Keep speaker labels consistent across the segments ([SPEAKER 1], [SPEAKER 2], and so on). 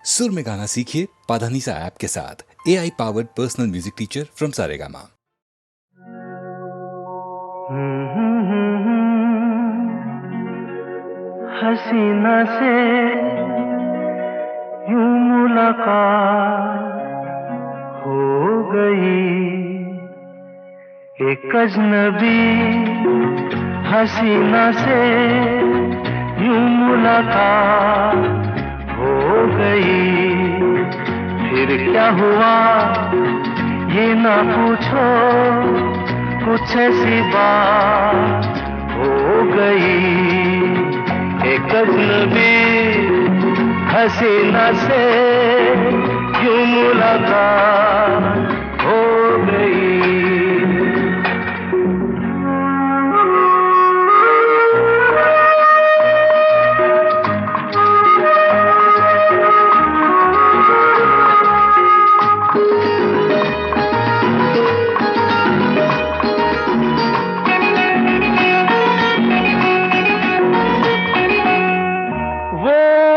[SPEAKER 1] सुर में गाना सीखिए पाधानीसा ऐप के साथ। AI powered personal music teacher from Saregama.
[SPEAKER 2] हसीना से यूं मुलाकात हो गई, एक अजनबी हसीना से यूं मुलाकात हो गई। फिर क्या हुआ ये ना पूछो, कुछ ऐसी बात हो गई। एक अजनबी हसीना से यूं मुलाकात हो गई।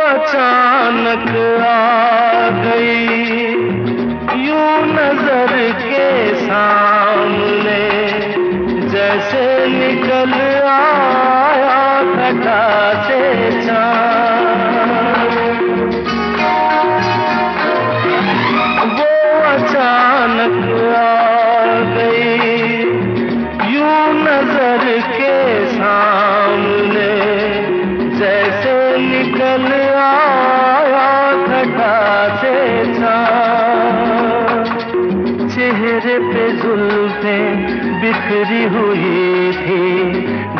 [SPEAKER 2] अचानक आ गई यूं नजर के सामने, जैसे निकल आया घटा से चाँद। वो अचानक आ गई यूं नजर के सामने, जैसे निकल चेहरे पे जुल्फें बिखरी हुई थी,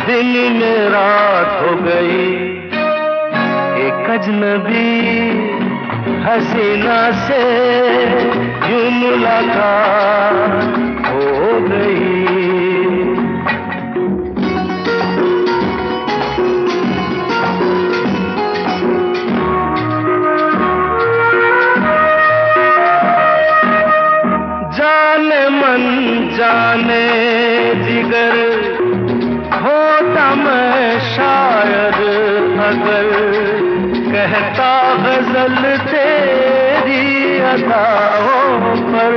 [SPEAKER 2] दिन में रात हो गई। एक अजनबी हसीना से यूं मुलाकात हो गई। जाने जिगर होता मैं शायद अगर, कहता गजल तेरी अदाओं पर।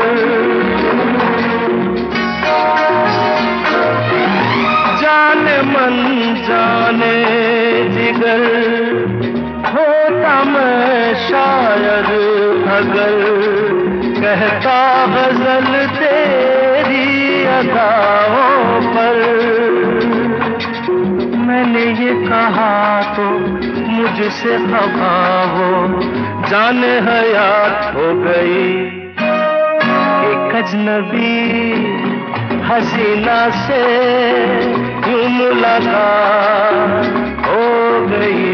[SPEAKER 2] जाने मन जाने जिगर होता मैं शायद अगर, कहता गजल तेरी अदाओं पर। मैंने ये कहा तो मुझसे खफा वो जाने हयात हो गई। एक अजनबी हसीना से यूं मुलाकात हो गई।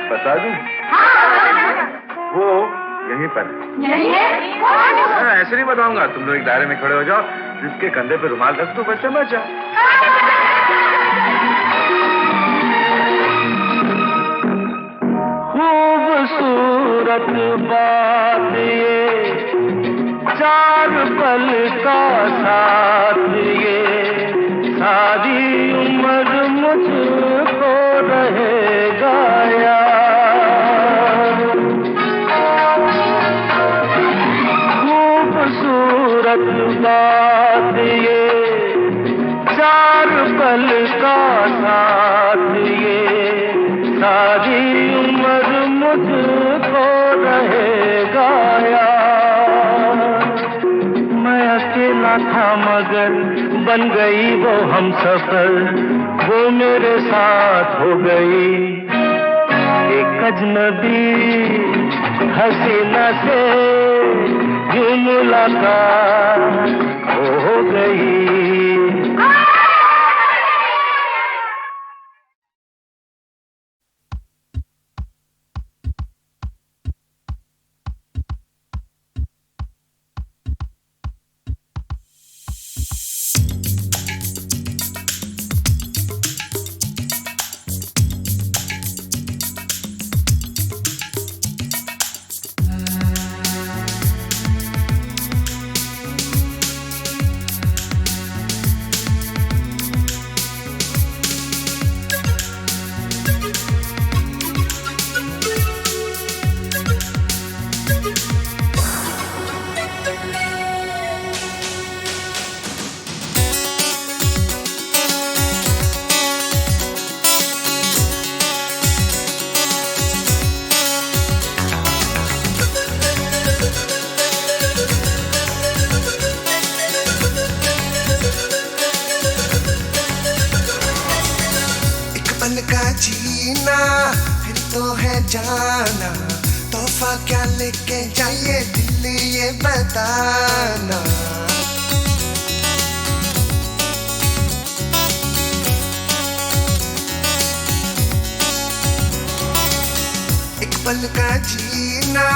[SPEAKER 3] बता दूं? वो यहीं पर ऐसे नहीं बताऊंगा। तुम लोग एक दायरे में खड़े हो जाओ, जिसके कंधे पे रुमाल रख दो, बस समझ जाओ।
[SPEAKER 2] खूबसूरत बात ये, चार पल का साथ ये, सारी उम्र मुझको रहेगा याद। खूबसूरत बात ये, चार पल का साथ ये, सारी उम्र मुझको रहेगा याद। मैं अकेला था मगर बन गई वो हमसफर, वो मेरे साथ हो गई। एक अजनबी हसीना से यूं मुलाकात हो गई।
[SPEAKER 4] पल का जीना फिर तो है जाना, तोहफा क्या लेके जाइए दिल ये बताना। एक पल का जीना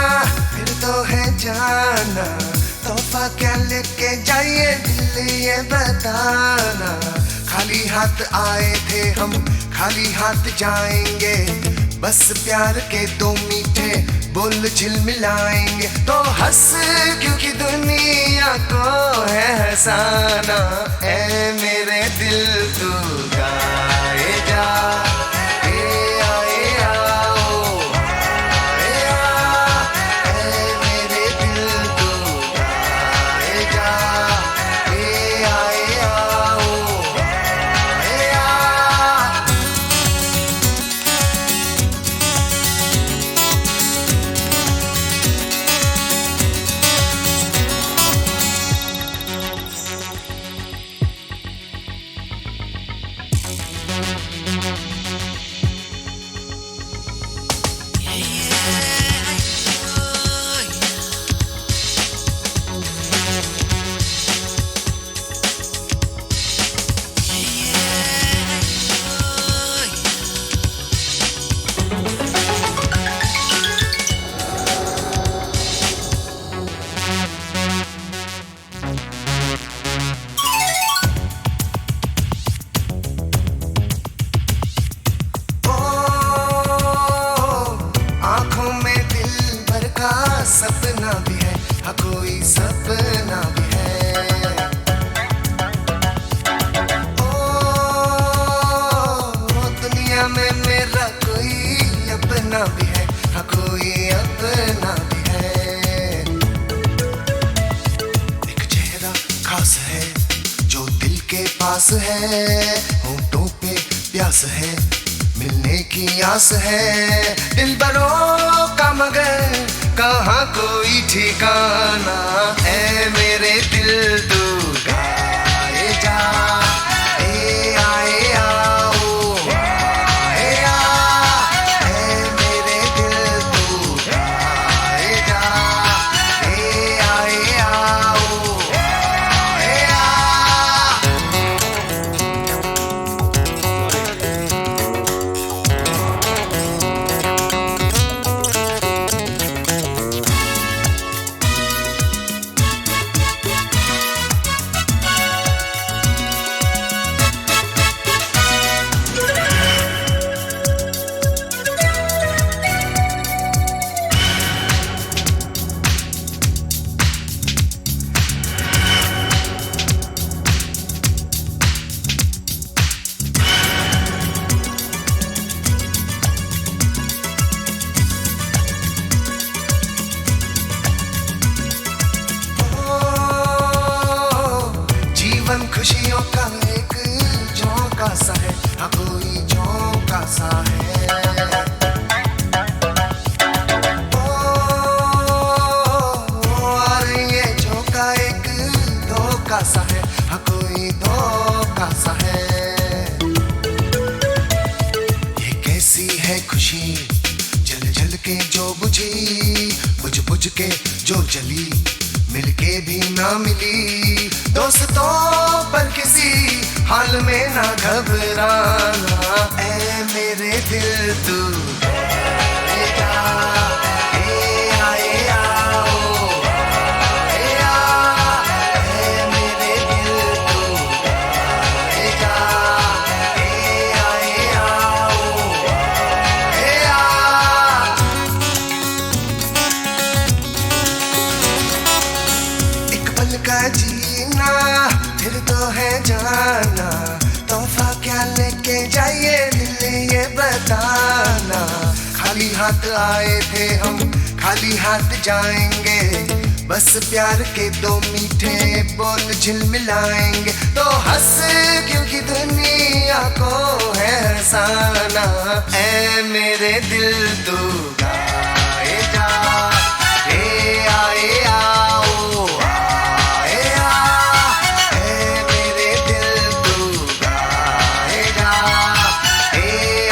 [SPEAKER 4] फिर तो है जाना, तोहफा क्या लेके जाइए दिल ये बताना। खाली हाथ आए थे हम खाली हाथ जाएंगे, बस प्यार के दो मीठे बोल झिलमिलाएंगे। तो हंस क्योंकि दुनिया को है हंसाना, ऐ मेरे दिल तू गाए जा। सपना भी है, हाँ कोई सपना भी है। ओ दुनिया में मेरा कोई अपना भी है, हाँ कोई अपना भी है। एक चेहरा खास है जो दिल के पास है, होंठों पे प्यास है मिलने की आस है। दिल बरों का मगर कहाँ कोई ठिकाना, ऐ मेरे दिल तू गाए जा। ए आए आओ आए आ, ऐ मेरे दिल तू गाए जा। ए आए आओ आए आ। खुशियों का एक झोंका सा है, हाँ कोई झोंका सा है। और ये झोंका एक धोखा सा है, हाँ कोई धोखा सा है। ये कैसी है खुशी जल जल के जो बुझी, बुझ बुझ के जो जली, मिलके भी ना मिली। दोस्तों पर किसी हाल में ना घबराना, ऐ मेरे दिल तू गाए जा। ए आए आओ आए आ, ऐ मेरे दिल तू गाए जा। ए आए आओ आए आ। एक पल का जीना फिर तो है जाना, तोहफा क्या लेके जाइए दिल ये बताना। खाली हाथ आए थे हम खाली हाथ जाएंगे, बस प्यार के दो मीठे बोल झिलमिलाएंगे। तो हंस क्योंकि दुनिया को है हंसाना, ऐ मेरे दिल तू गाए जा। ए आए आओ आए आ, ऐ मेरे दिल तू गाए जा। ए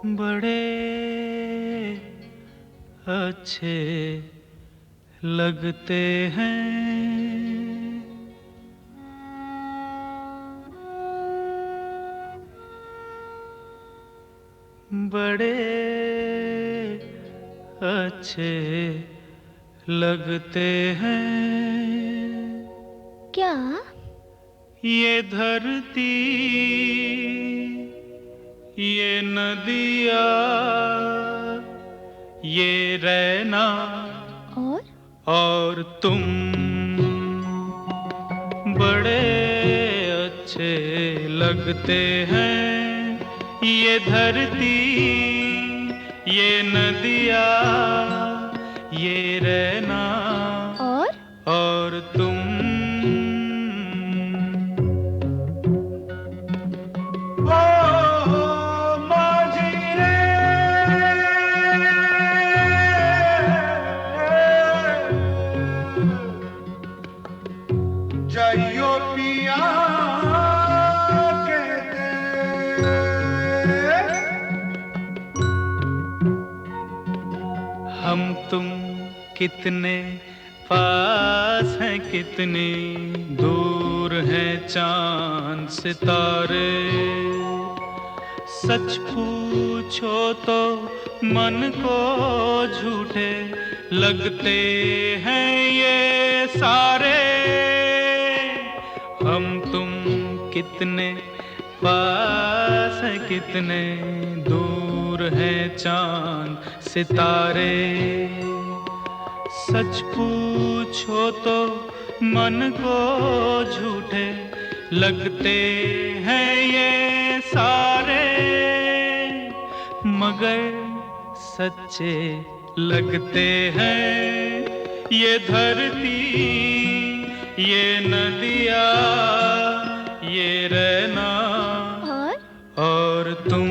[SPEAKER 2] बड़े अच्छे लगते हैं, बड़े अच्छे लगते हैं।
[SPEAKER 5] क्या?
[SPEAKER 2] ये धरती, ये नदिया, ये रैना और तुम बड़े अच्छे लगते हैं। ये धरती, ये नदिया, ये रैना और तुम
[SPEAKER 6] जाइयो पिया कहते,
[SPEAKER 2] हम तुम कितने पास हैं, कितनी दूर हैं चांद सितारे। सच पूछो तो मन को झूठे लगते हैं ये सारे। हम तुम कितने पास हैं, कितने दूर हैं चांद सितारे। सच पूछो तो मन को झूठे लगते हैं ये सारे, मगर सच्चे लगते हैं ये धरती, ये नदिया, ये रैना और तुम।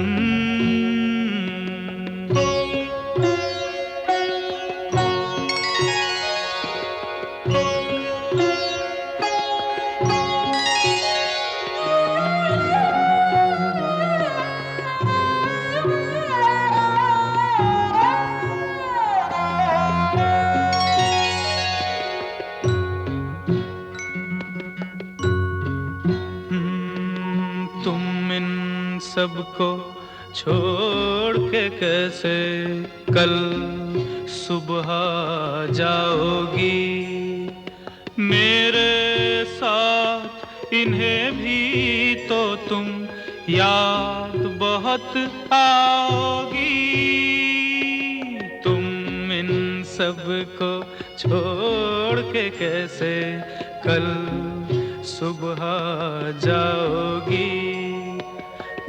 [SPEAKER 2] सबको छोड़ के कैसे कल सुबह जाओगी। मेरे साथ इन्हें भी तो तुम याद बहुत आओगी। तुम इन सबको छोड़ के कैसे कल सुबह जाओगी।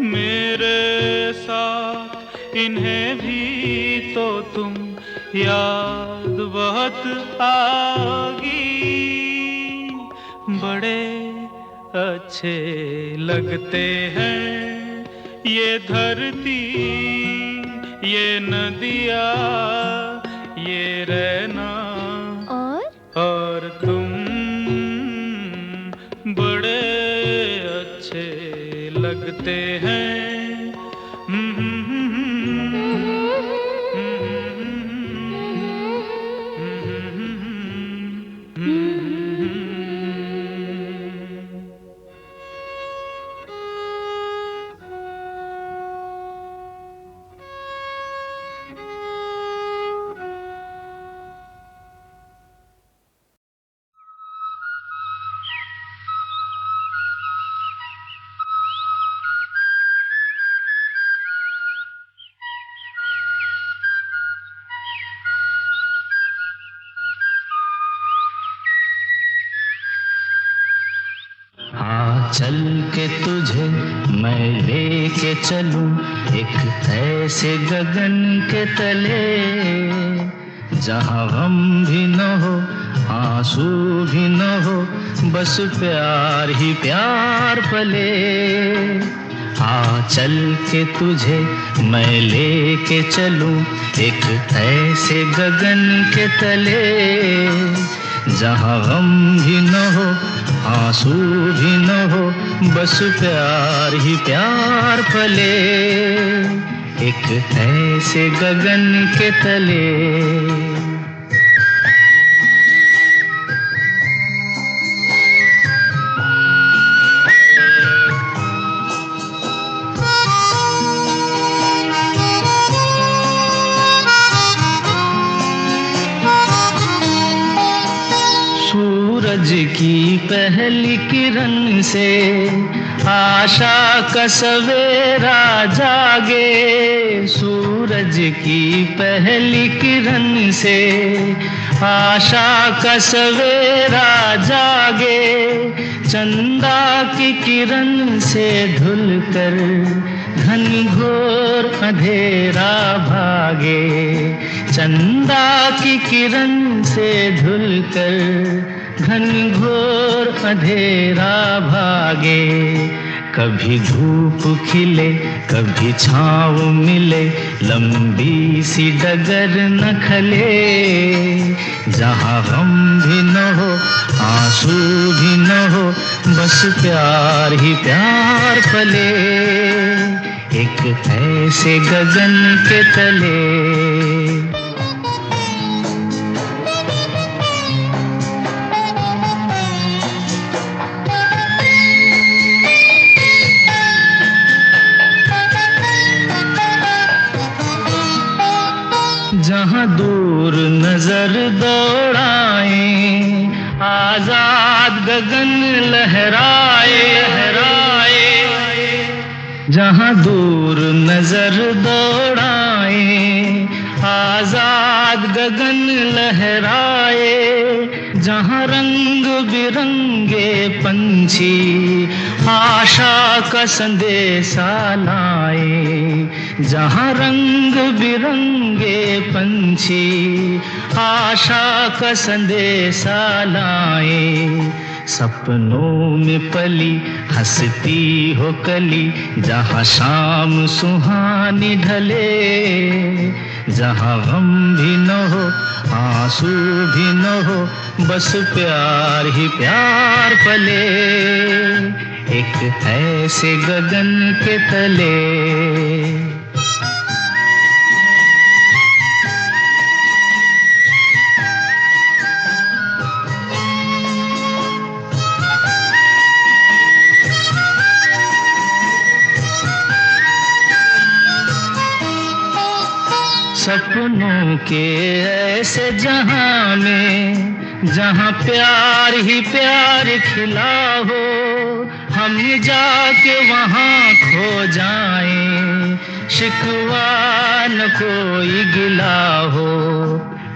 [SPEAKER 2] मेरे साथ इन्हें भी तो तुम याद बहुत आओगी। बड़े अच्छे लगते हैं ये धरती, ये नदिया, ये रैना और तुम बड़े अच्छे लगते हैं।
[SPEAKER 7] चल के तुझे मैं लेके चलूं एक ऐसे गगन के तले, जहां गम भी न हो आंसू भी न हो, बस प्यार ही प्यार पले। चल के तुझे मैं लेके चलूं एक ऐसे गगन के तले, जहां गम भी न हो आंसू भी न हो, बस प्यार ही प्यार पले। एक ऐसे गगन के तले। सूरज की पहली किरण से आशा का सवेरा जागे। सूरज की पहली किरण से आशा का सवेरा जागे। चंदा की किरण से धुलकर घनघोर अंधेरा भागे। चंदा की किरण से धुलकर घनघोर अंधेरा भागे। कभी धूप खिले कभी छाँव मिले, लंबी सी डगर न खले। जहाँ गम भी न हो आंसू भी न हो, बस प्यार ही प्यार पले। एक ऐसे गगन के तले। जहाँ दूर नजर दौड़ाए, आजाद गगन लहराए लहराए। जहाँ दूर नजर दौड़ाए, आजाद गगन लहराए। जहाँ रंग बिरंगे पंछी आशा का संदेशा लाए। जहाँ रंग बिरंगे पंछी आशा का संदेशा लाए। सपनों में पली हंसती हो कली, जहाँ शाम सुहानी ढले। जहाँ गम भी न हो आंसू भी न हो, बस प्यार ही प्यार पले। एक ऐसे गगन के तले। सपनों के ऐसे जहां में, जहां प्यार ही प्यार खिला हो, हम जाके वहां खो जाएं। शिकवा न कोई गिला हो,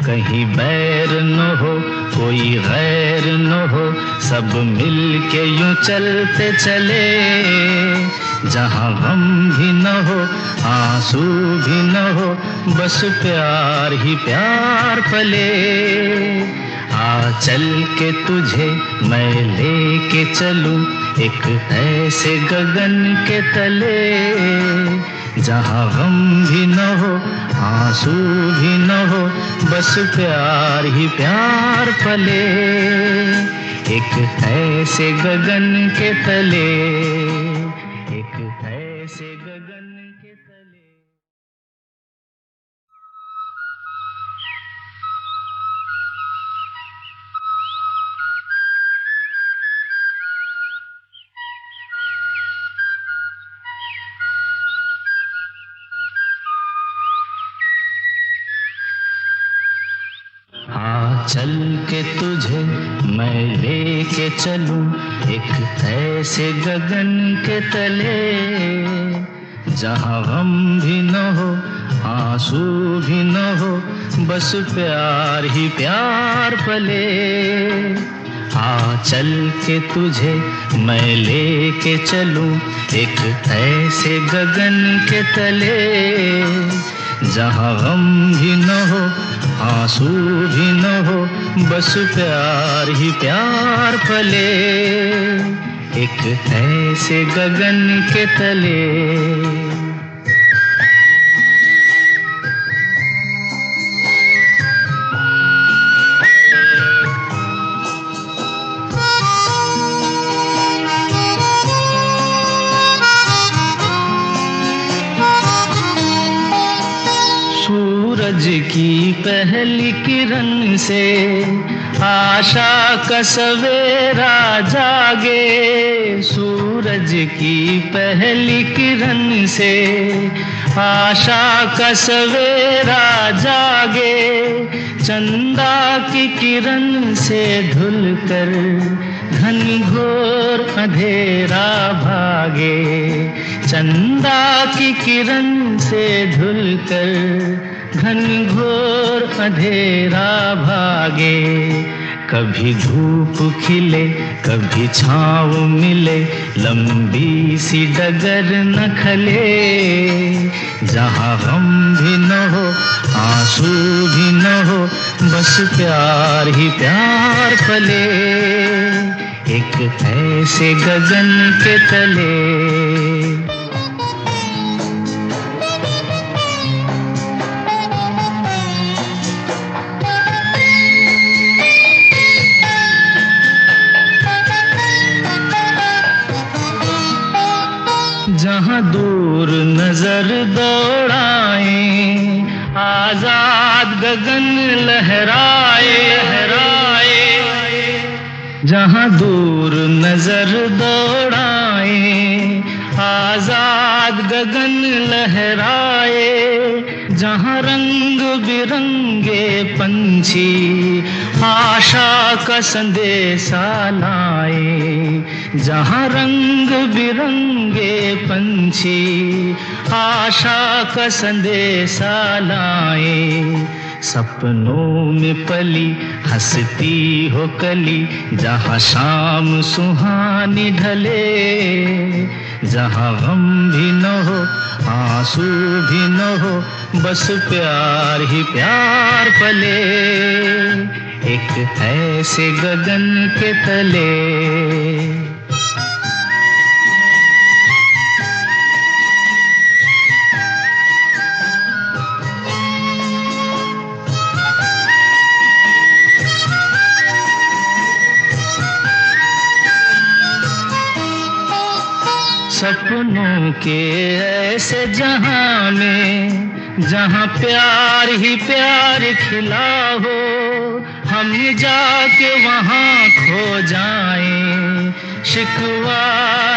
[SPEAKER 7] कहीं बैर न हो कोई गैर न हो, सब मिल के यूं चलते चले। जहाँ गम भी न हो आंसू भी न हो, बस प्यार ही प्यार पले। आ चल के तुझे मैं लेके चलूं एक ऐसे गगन के तले। जहाँ गम भी न हो आंसू भी न हो, बस प्यार ही प्यार पले। एक ऐसे गगन के तले, एक ऐसे गगन के तले। चल के तुझे मैं लेके चलूं एक ऐसे गगन के तले। जहाँ गम भी न हो आंसू भी न हो, बस प्यार ही प्यार पले। आ चल के तुझे मैं लेके चलूं एक ऐसे गगन के तले। जहाँ गम भी न हो आंसू भी न हो, बस प्यार ही प्यार पले। एक ऐसे गगन के तले। सूरज की पहली किरण से आशा का सवेरा जागे। सूरज की पहली किरण से आशा का सवेरा जागे। चंदा की किरण से धुलकर घनघोर अंधेरा भागे। चंदा की किरण से धुलकर घनघोर अंधेरा भागे। कभी धूप खिले कभी छाँव मिले, लंबी सी डगर न खले। जहाँ गम भी न हो आंसू भी न हो, बस प्यार ही प्यार पले। एक ऐसे गगन के तले। जहाँ दूर नजर दौड़ाए, आजाद गगन लहराए लहराए। जहाँ दूर नजर दौड़ाए, आजाद गगन लहराए। जहाँ रंग बिरंगे पंछी आशा का संदेशा लाए। जहाँ रंग बिरंगे पंछी आशा का संदेशा लाए। सपनों में पली हंसती हो कली, जहाँ शाम सुहानी ढले। जहाँ गम भी न हो आंसू भी न हो, बस प्यार ही प्यार पले। एक ऐसे गगन के तले। सपनों के ऐसे जहां में, जहां प्यार ही प्यार खिला हो, हम जाके वहां खो जाएं। शिकवा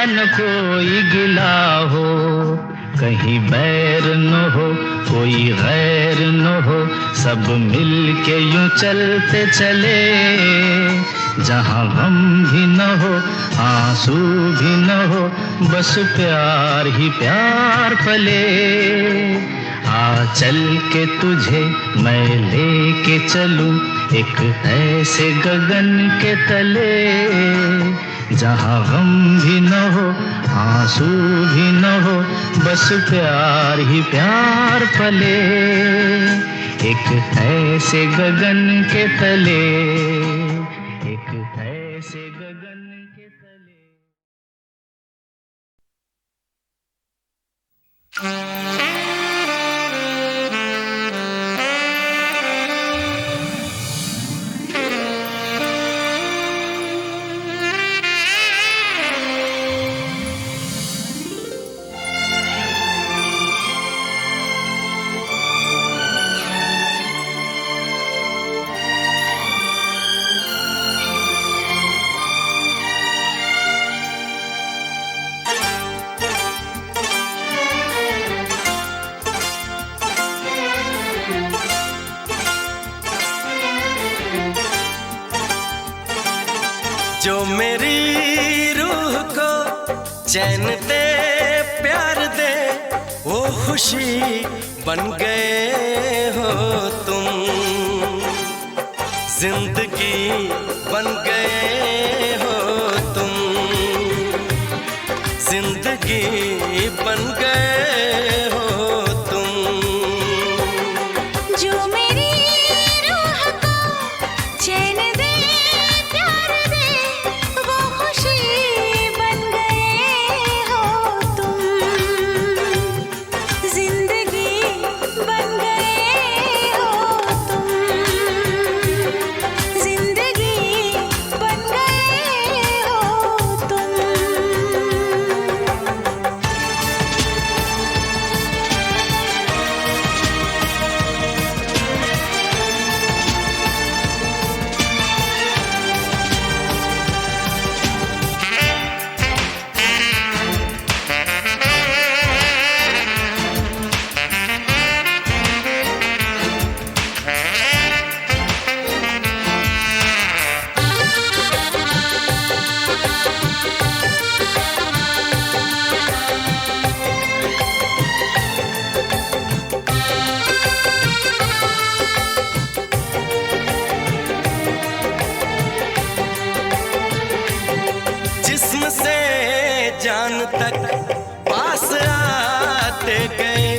[SPEAKER 7] न कोई गिला हो, कहीं बैर न हो कोई गैर न हो, सब मिल के यूं चलते चले। जहाँ गम भी न हो आंसू भी न हो, बस प्यार ही प्यार पले। आ चल के तुझे मैं लेके चलूं एक ऐसे गगन के तले। जहाँ गम भी न हो आंसू भी न हो, बस प्यार ही प्यार पले। एक ऐसे गगन के तले, एक ऐसे गगन के तले।
[SPEAKER 6] जो मेरी रूह को चैन दे प्यार दे, वो खुशी बन गए हो तुम। जिंदगी बन गए हो तुम, जिंदगी बन गए हो तुम।
[SPEAKER 8] जो मेरी रूह को चैन दे प्यार दे, वो खुशी बन गए हो तुम। जिंदगी बन गए हो तुम, जिंदगी बन गए हो तुम।
[SPEAKER 6] गए,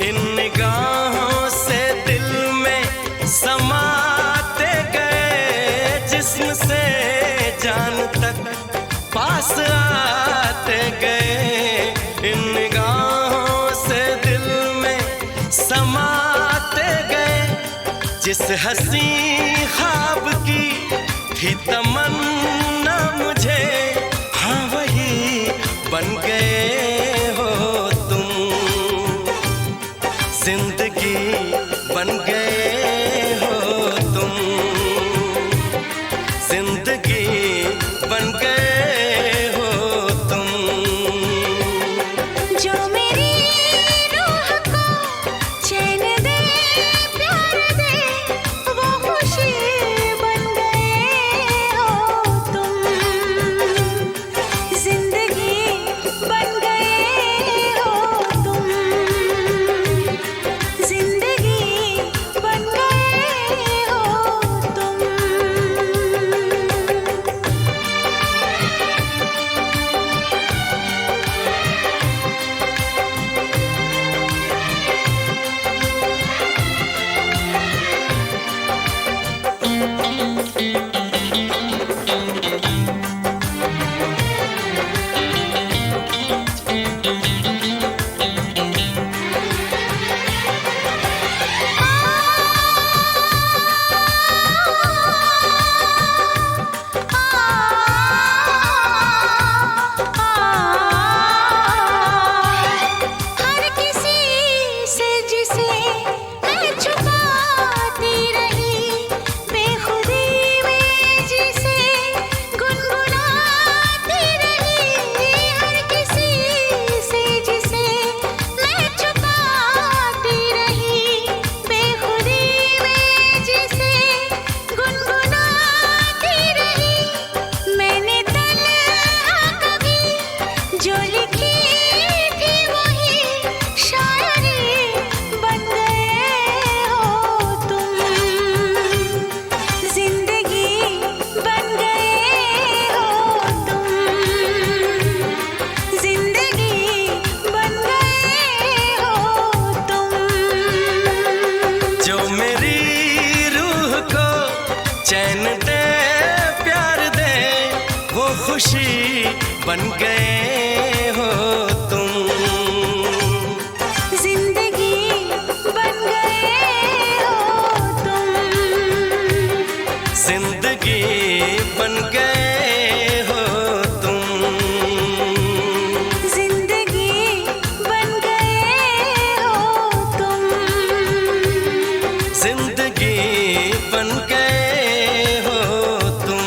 [SPEAKER 6] इन निगाहों से दिल में समाते गए, जिस्म से जान तक पास आते गए, इन निगाहों से दिल में समाते गए। जिस हंसी ख्वाब की थी तमन्ना मुझे, हाँ वही बन गए हो तुम। जिंदगी बन गए हो तुम, जिंदगी बन गए हो तुम।
[SPEAKER 8] जो मेरी रूह को चैन दे, प्यार दे, वो खुशी बन गए हो तुम। जिंदगी बन गए हो तुम, जिंदगी बन गए हो तुम। हर किसी से जिसे मैं छुपाती रही, बेखुदी में जिसे गुनगुनाती रही। हर किसी से जिसे मैं छुपाती रही, बेखुदी में जिसे गुनगुनाती रही। मैंने तन्हा कभी जो लिखी थी वही शायरी बन गए हो तुम। जिंदगी बन गए हो तुम, जिंदगी बन गए हो तुम।
[SPEAKER 6] जो मेरी रूह को चैन दे, प्यार दे, वो खुशी बन गए हो तुम।
[SPEAKER 8] जिंदगी बन गए हो तुम,
[SPEAKER 6] जिंदगी बन गए हो तुम।
[SPEAKER 8] जिंदगी बन गए हो तुम।
[SPEAKER 6] जिंदगी बन गए हो तुम।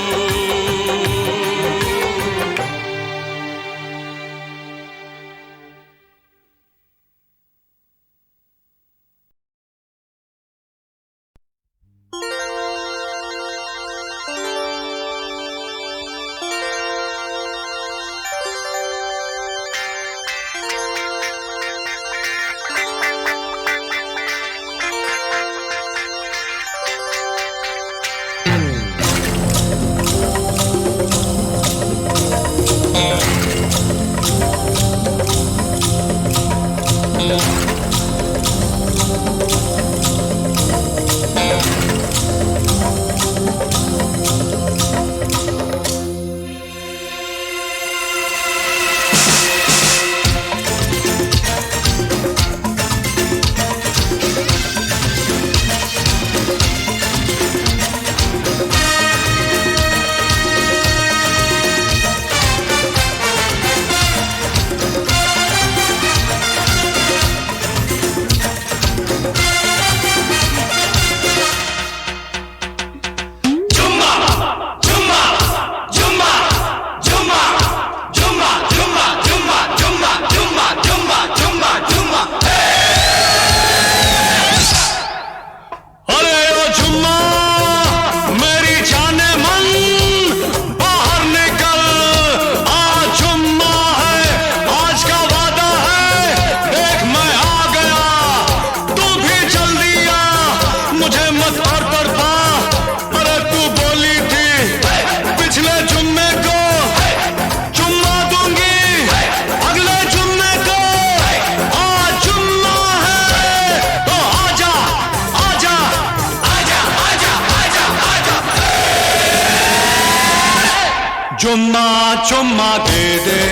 [SPEAKER 9] चुम्मा दे दे,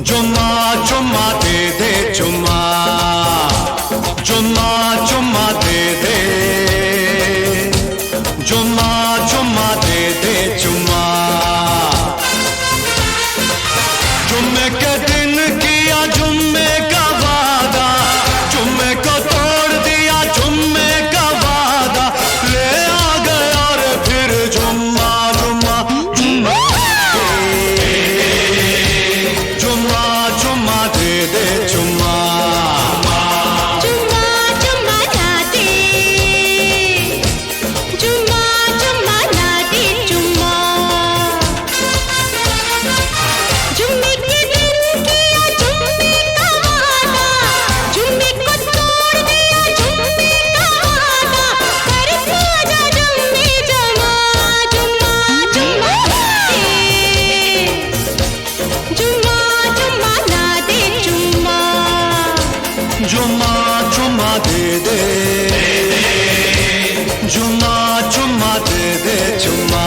[SPEAKER 9] चुम्मा चुम्मा दे दे, चुम्मा चुम्मा चुम्मा दे दे, चुम्मा चुम्मा दे दे, चुम्मा। जुम्मे के दिन किया जुम्मे का वादा, जुम्मे को तोड़ दिया जुम्मे का वादा, ले आ गया रे फिर जुम्मा जुम्मा जुम्मा, जुम्मा चुम्मा दे दे, चुम्मा
[SPEAKER 8] चुम्मा चुम्मा ना दे, चुम्मा चुम्मा ना दे, चुम्मा। जुम्मे के दिन किया जुम्मे का वादा, जुम्मे को तोड़ दिया जुम्मे का वादा, कर खाजा जुम्मे जमा, जुम्मा जुम्मा दे, जुम्मा जुम्मा ना दे, जुम्मा।
[SPEAKER 9] जुम्मा चुम्मा दे दे, जुम्मा चुम्मा दे दे, चुम्मा।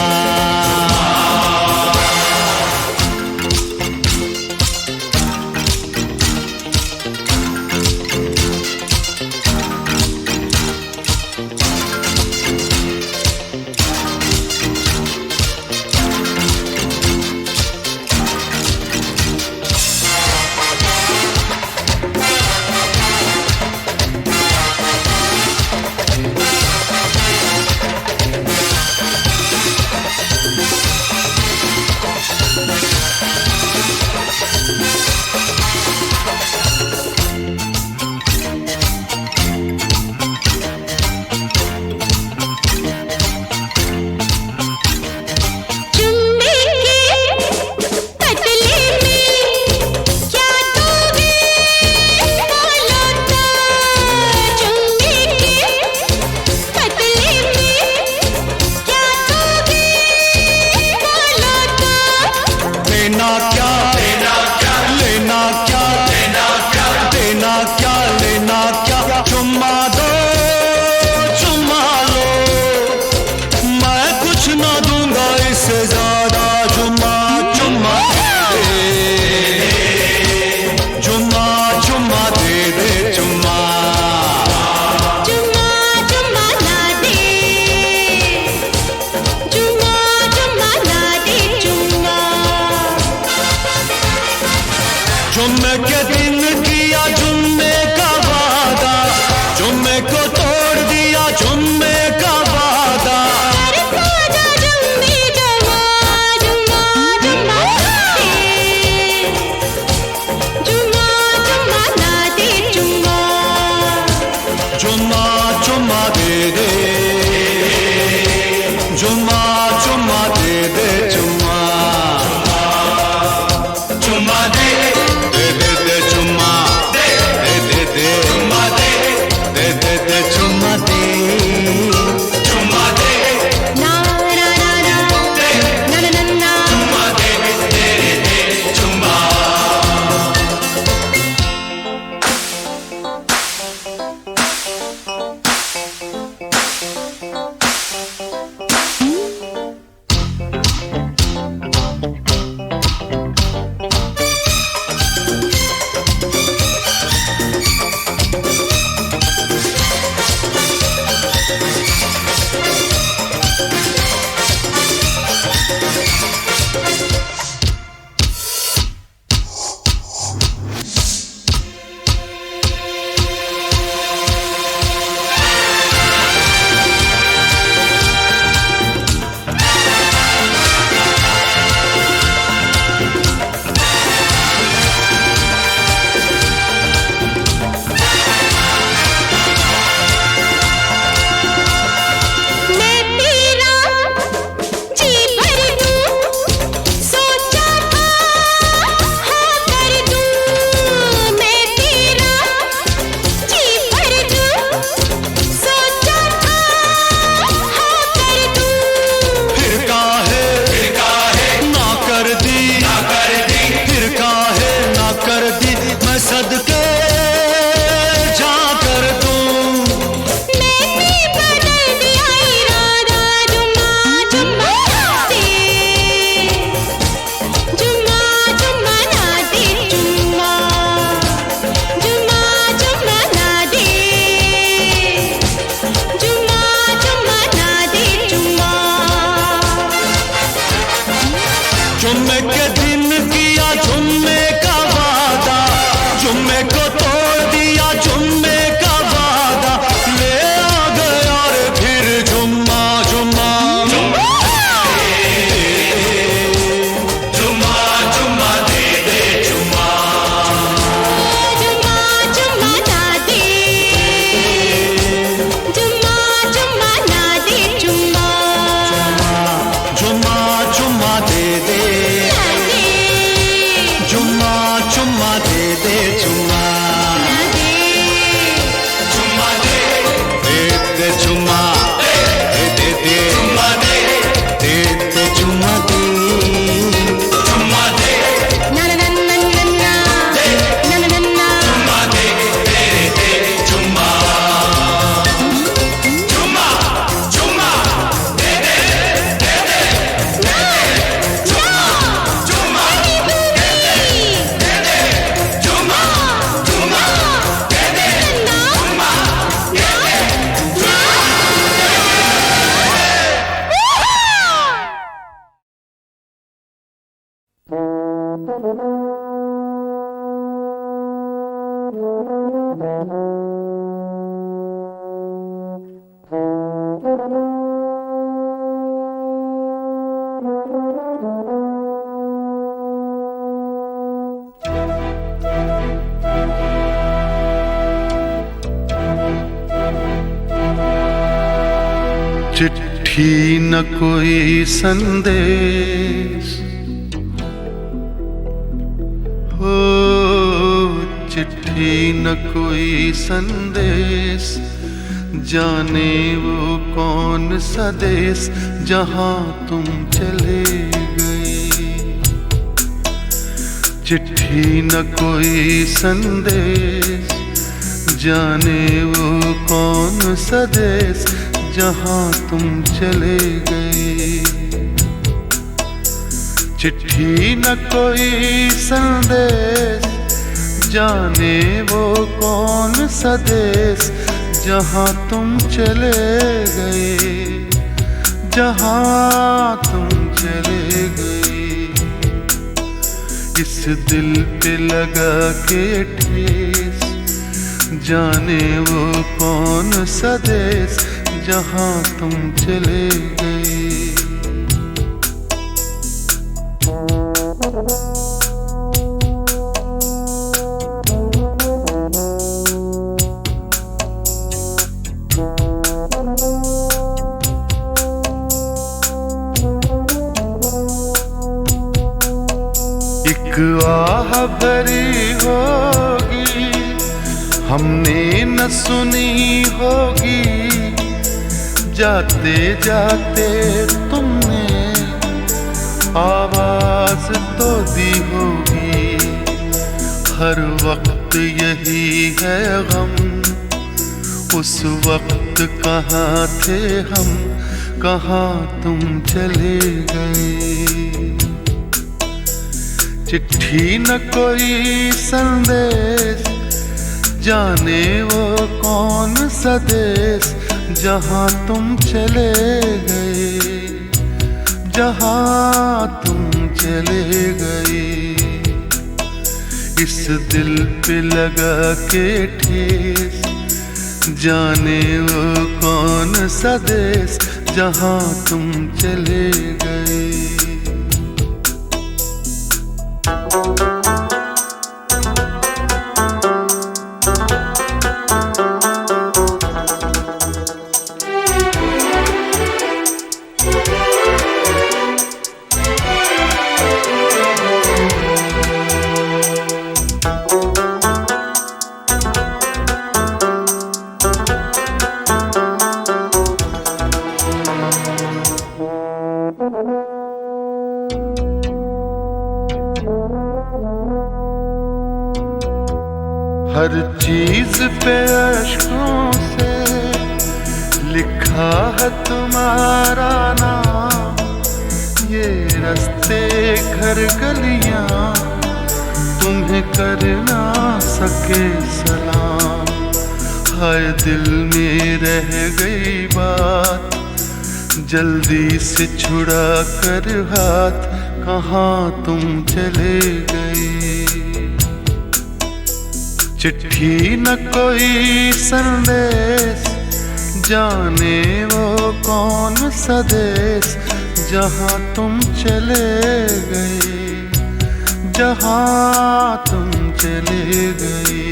[SPEAKER 8] जुम्मे के पतले में क्या दोगे बोलो तो, जुम्मे के पतले में क्या दोगे बोलो तो।
[SPEAKER 9] लेना क्या, लेना क्या, लेना क्या, लेना क्या, देना क्या, लेना क्या, चुम्मा दो चुम्मा लो, मैं कुछ ना दूंगा इससे ज्यादा, जुम्मा चुम्मा दे, जुम्मा चुम्मा दे दे, चुम्मा
[SPEAKER 8] जुम्मा जुम्मा ना दे, जुम्मा जुम्मा ना दे, जुम्मा।
[SPEAKER 9] जुम्मे के दिन किया जुम्मे का वादा, जुम्मे को तोड़ दिया जुम्मे का वादा,
[SPEAKER 8] कर खाजा जुम्मे जमा, जुम्मा जुम्मा दे, जुम्मा जुम्मा ना दे, जुम्मा।
[SPEAKER 9] जुम्मा चुम्मा दे दे, जुम्मा चुम्मा दे दे, चुम्मा चुम्मा दे दे दे दे, चुम्मा दे दे चुम्मा दे दे चुम्मा चुम्मा दे चुम्मा दे दे चुम्मा दे चुम्मा दे चुम्मा दे
[SPEAKER 8] ना ना ना ना ना ना ना ना ना
[SPEAKER 9] चुम्मा दे दे चुम्मा चुम्मा चुम्मा दे दे चुम्मा चुम्मा दे दे चुम्मा चुम्मा दे दे चुम्मा दे दे चिट्ठी न कोई संदेश हो चिट्ठी न कोई संदेश जाने वो कौन सा देश जहां तुम चले गए चिट्ठी न कोई संदेश जाने वो कौन सा देश जहां तुम चले गए चिट्ठी न कोई संदेश जाने वो कौन सा देश जहां तुम चले गए जहां तुम चले गए इस दिल पे लगा के ठेस जाने वो कौन सा देश जहां तुम चले गए एक आह भरी होगी हमने न सुनी होगी जाते जाते तुमने आवाज तो दी होगी हर वक्त यही है गम उस वक्त कहाँ थे हम कहाँ तुम चले गए चिट्ठी न कोई संदेश जाने वो कौन सा देश जहां तुम चले गए जहां तुम चले गए इस दिल पे लगा के ठेस जाने वो कौन सा देश जहां तुम चले गए हर चीज पे अश्कों से लिखा है तुम्हारा नाम ये रास्ते घर गलियां तुम्हें कर ना सके सलाम हाय दिल में रह गई बात जल्दी से छुड़ा कर हाथ कहाँ तुम चले गए चिट्ठी न कोई संदेश जाने वो कौन सा देश जहां तुम चले गए जहां तुम चले गए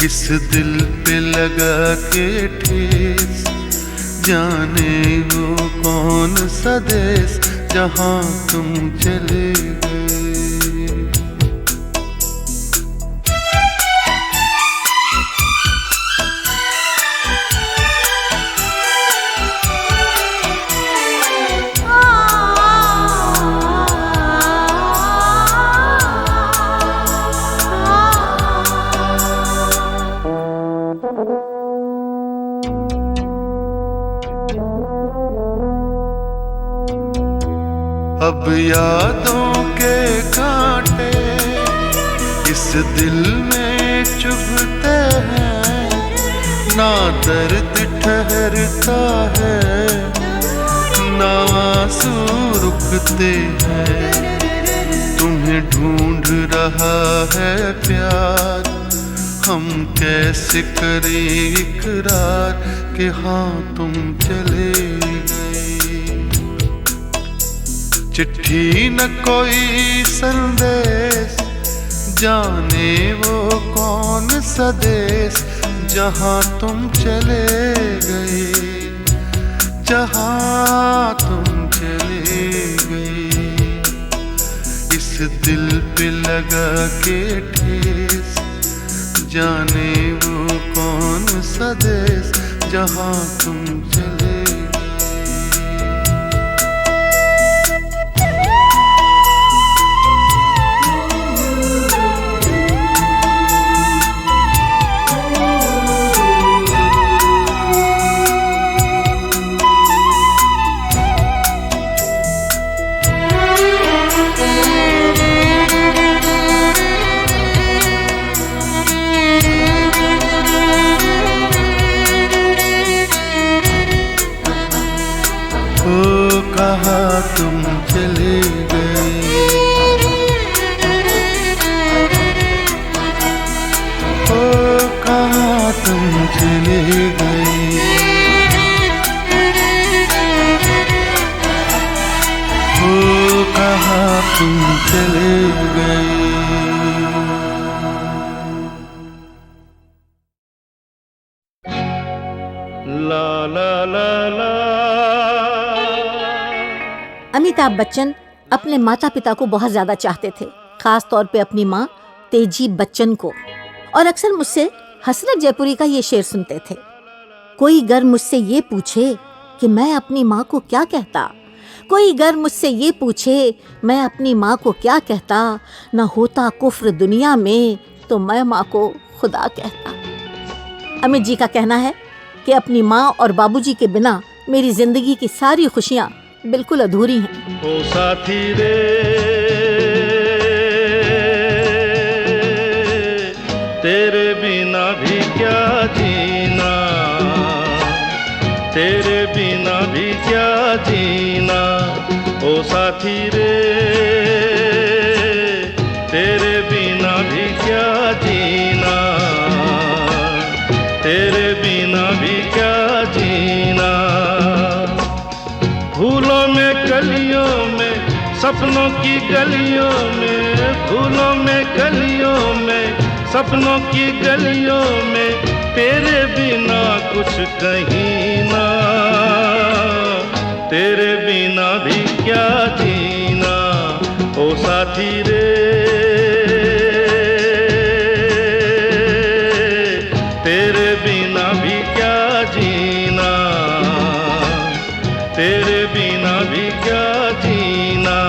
[SPEAKER 9] इस दिल पे लगा के ठेस जाने वो कौन सा देश जहां तुम चले गए अब यादों के कांटे इस दिल में चुभते हैं, ना दर्द ठहरता है, ना आंसू रुकते हैं। तुम्हें ढूंढ रहा है प्यार, हम कैसे करें इकरार कि हाँ तुम चले गए। चिट्ठी न कोई संदेश, जाने वो कौन सा देश जहाँ तुम चले गए, जहाँ तुम चले गए। इस दिल पे लगा के ठेस, जाने वो कौन सा देश जहाँ तुम चले। कहाँ तुम चले गए, ओ कहाँ तुम चले गए, ओ कहाँ तुम चले गए।
[SPEAKER 2] ला ला ला ला।
[SPEAKER 10] अमिताभ बच्चन अपने माता पिता को बहुत ज्यादा चाहते थे, खास तौर पे अपनी माँ तेजी बच्चन को। और अक्सर मुझसे हसरत जयपुरी का ये शेर सुनते थे, कोई गर मुझसे ये पूछे कि मैं अपनी माँ को क्या कहता, कोई गर मुझसे ये पूछे मैं अपनी माँ को क्या कहता, न होता कुफ्र दुनिया में तो मैं माँ को खुदा कहता। अमित जी का कहना है कि अपनी माँ और बाबूजी के बिना मेरी जिंदगी की सारी खुशियाँ बिल्कुल अधूरी हैं।
[SPEAKER 2] ओ साथी रे तेरे बिना भी क्या जीना, तेरे बिना भी क्या जीना। ओ साथी रे तेरे बिना भी क्या जीना, तेरे बिना भी क्या जीना। फूलों में कलियों में सपनों की गलियों में, फूलों में कलियों में सपनों की गलियों में तेरे बिना कुछ कहीं ना, तेरे बिना भी क्या जीना। ओ साथी रे तेरे बिना भी क्या जीना, तेरे बिना भी क्या जीना।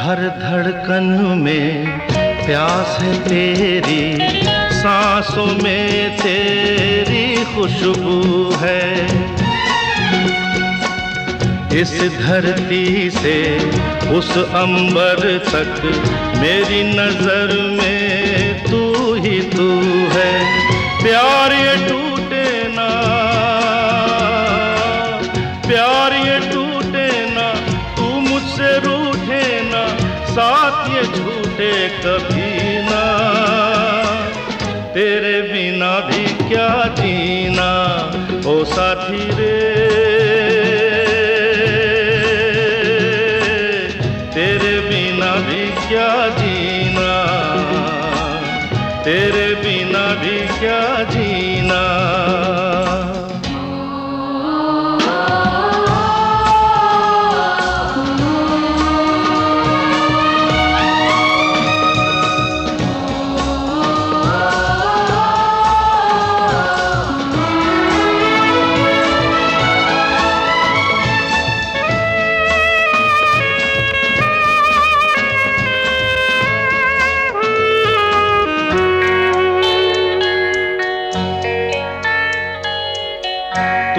[SPEAKER 2] हर धड़कन में प्यास है तेरी, सांसों में तेरी खुशबू है। इस धरती से उस अंबर तक मेरी नजर में तू ही तू है। प्यार ये टूटे ना, प्यार ये टूटे ना, तू मुझसे रूठे ना, साथ ये झूठे कभी ना। तेरे बिना भी क्या जीना, ओ साथी रे तेरे बिना भी क्या जीना, तेरे बिना भी क्या जीना।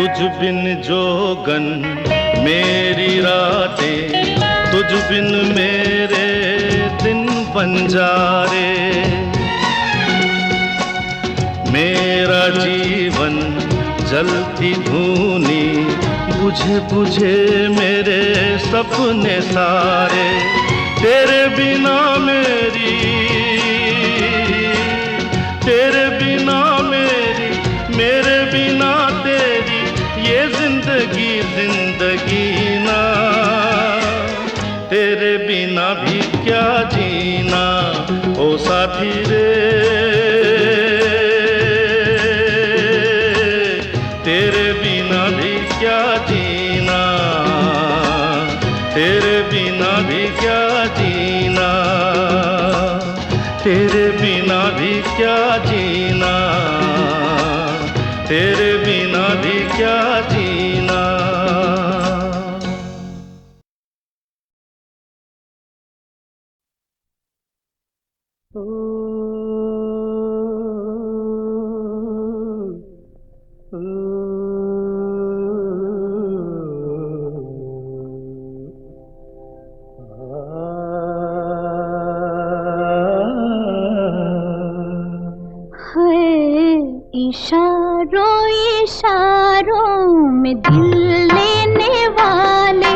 [SPEAKER 2] तुझ बिन जोगन मेरी रातें, तुझ बिन मेरे दिन बंजारे। मेरा जीवन जलती धूनी, बुझे बुझे मेरे सपने सारे। तेरे बिना मेरी, तेरे बिना मेरी, मेरे बिना तेरी, ये जिंदगी जिंदगी ना। तेरे बिना भी क्या जीना ओ साथी रे। तेरे बिना भी क्या जीना, तेरे बिना भी क्या जीना, तेरे बिना भी क्या जीना, तेरे बिना भी क्या जीना।
[SPEAKER 8] इशारों इशारों में दिल लेने वाले,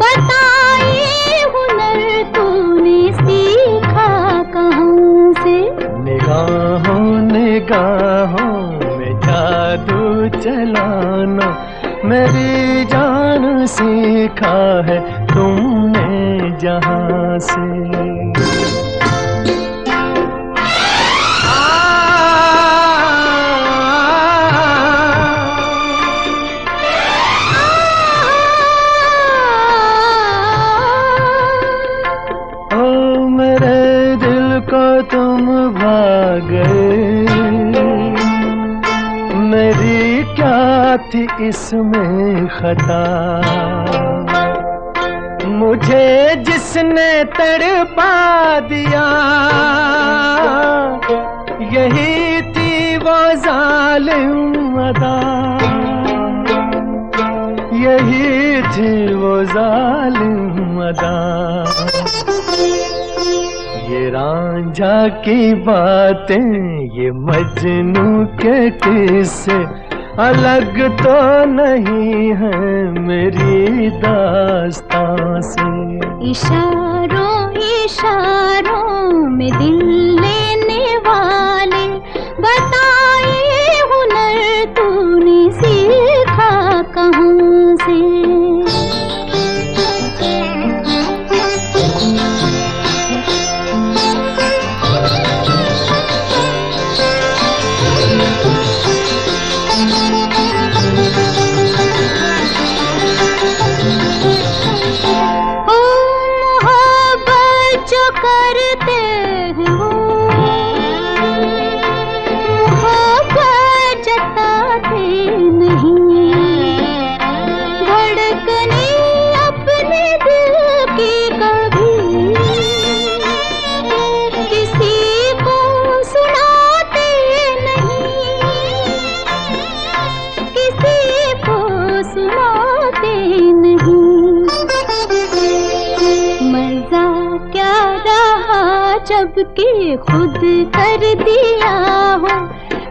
[SPEAKER 8] बताइए हुनर तूने सीखा कहाँ से।
[SPEAKER 11] निगाहों निगाहों में जादू चलाना, मेरी जान सीखा है तुमने जहाँ से। तुम भाग गए, मेरी क्या थी इसमें खता। मुझे जिसने तड़पा दिया, यही थी वो जालिम अदा, यही थी वो जालिम अदा। ये रांझा की बातें, ये मजनू के किस्से, अलग तो नहीं है मेरी दास्तां से।
[SPEAKER 8] इशारों इशारों में दिल लेने वाले, बताइए हुनर तूने सीखा कहाँ से। जबकि खुद कर दिया हो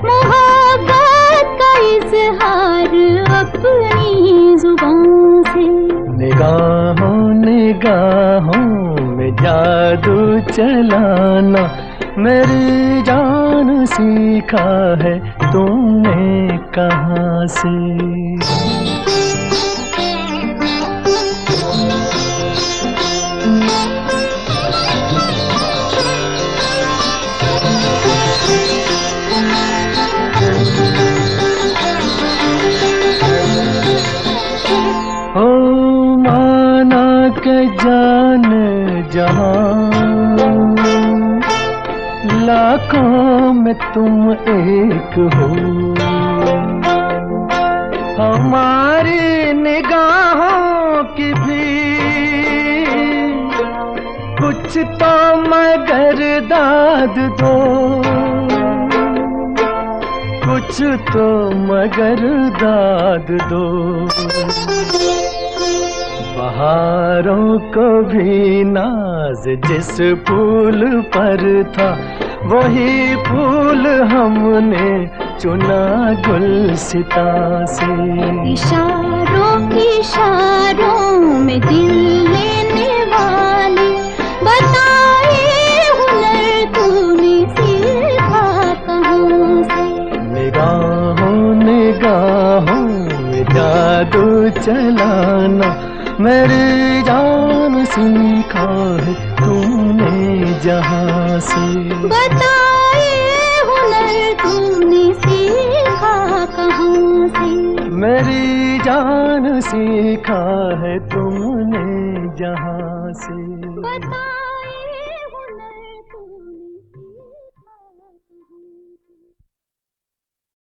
[SPEAKER 8] मोहब्बत का इजहार अपनी जुबान से।
[SPEAKER 11] निगाहों निगाहों में जादू चलाना, मेरी जान सीखा है तुमने कहाँ से। जान जहां लाखों में तुम एक हो, हमारी निगाहों की भी कुछ तो मगर दाद दो, कुछ कुछ तो मगर दाद दो। बहारों को भी नाज जिस फूल पर था, वही फूल हमने चुना गुलसिता से।
[SPEAKER 8] इशारों इशारों में दिल लेने वाले, बताए हुनर तूने सीखा कहाँ से।
[SPEAKER 11] निगाहों निगाहों में जादू चलाना, मेरी जान सीखा है तूने जहाँ से।
[SPEAKER 8] बताए हुनर तूने सीखा कहाँ से।
[SPEAKER 11] मेरी जान सीखा है तुमने जहाँ से।
[SPEAKER 8] बता